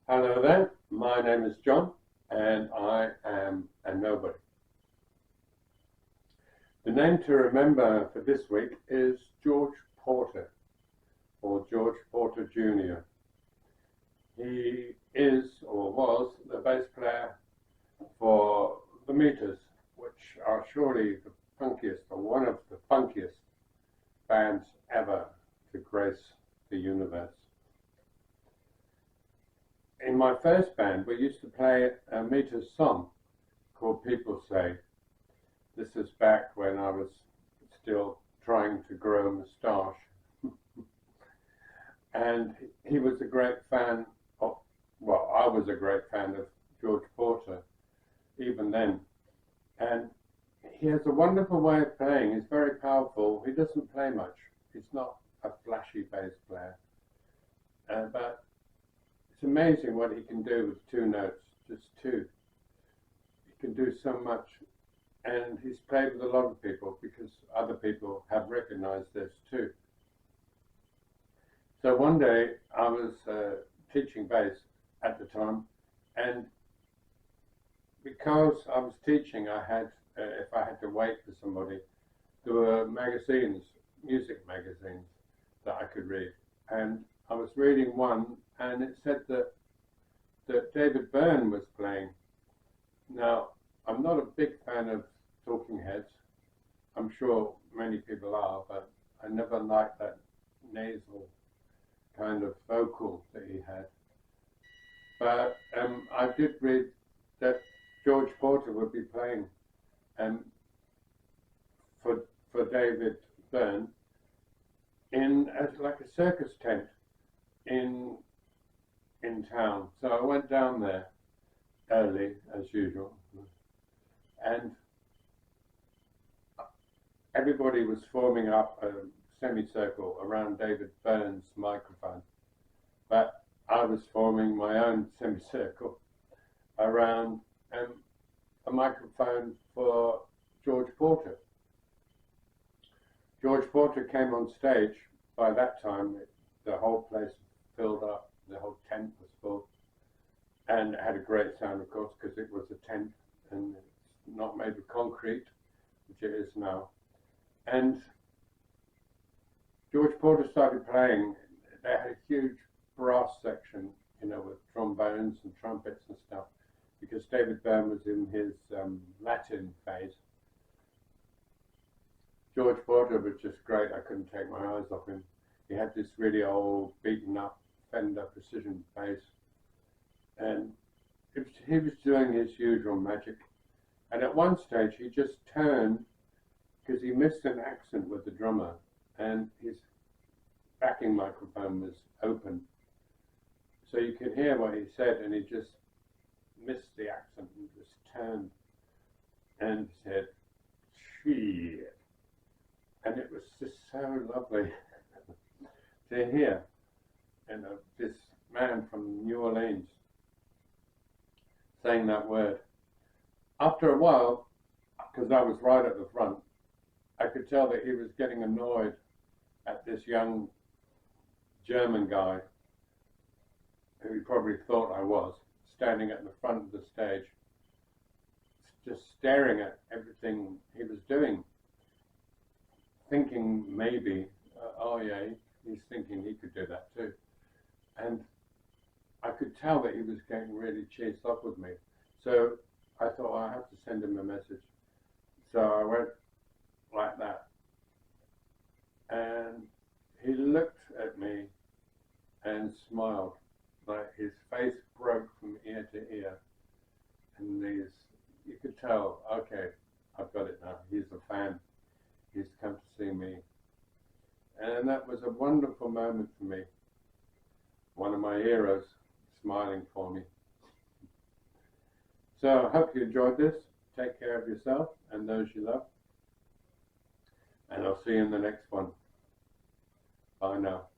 Hello there, my name is John and I am a nobody. The name to remember for this week is George Porter, or George Porter Jr. He is, or was, the bass player for the Meters, which are surely the funkiest, or one of the funkiest bands ever to grace the universe. In my first band, we used to play a Meters song called People Say. This is back when I was still trying to grow a moustache. And he was a great fan of, well, I was a great fan of George Porter, even then. And he has a wonderful way of playing. He's very powerful. He doesn't play much. He's not a flashy bass player. But it's amazing what he can do with two notes, just two. He can do so much. And he's played with a lot of people because other people have recognized this too. So one day I was teaching bass at the time, and because I was teaching, I had, if I had to wait for somebody, there were magazines, music magazines that I could read. And I was reading one, and it said that David Byrne was playing. Now, I'm not a big fan of Talking Heads. I'm sure many people are, but I never liked that nasal kind of vocal that he had. But I did read that George Porter would be playing for David Byrne in like a circus tent in town. So I went down there early as usual, and everybody was forming up a semicircle around David Byrne's microphone, but I was forming my own semicircle around a microphone for George Porter. George Porter came on stage. By that time, the whole place filled up, the whole tent was full, and it had a great sound, of course, because it was a tent and it's not made of concrete, which it is now. And George Porter started playing. They had a huge brass section, you know, with trombones and trumpets and stuff, because David Byrne was in his Latin phase. George Porter was just great. I couldn't take my eyes off him. He had this really old, beaten up Fender Precision bass, and he was doing his usual magic. And at one stage, he just turned because he missed an accent with the drummer, and his backing microphone was open, so you could hear what he said, and he just missed the accent and just turned and said, "Shit." And it was just so lovely to hear, you know, this man from New Orleans saying that word. After a while, because I was right at the front, I could tell that he was getting annoyed at this young German guy, who he probably thought I was, standing at the front of the stage, just staring at everything he was doing, thinking maybe, oh yeah, he's thinking he could do that too. And I could tell that he was getting really cheesed off with me. So I thought, well, I have to send him a message. So I went like that. And he looked at me and smiled, like his face broke from ear to ear. And you could tell, okay, I've got it now. He's a fan. He's come to see me. And that was a wonderful moment for me. One of my heroes smiling for me. So I hope you enjoyed this. Take care of yourself and those you love. And I'll see you in the next one. Bye now.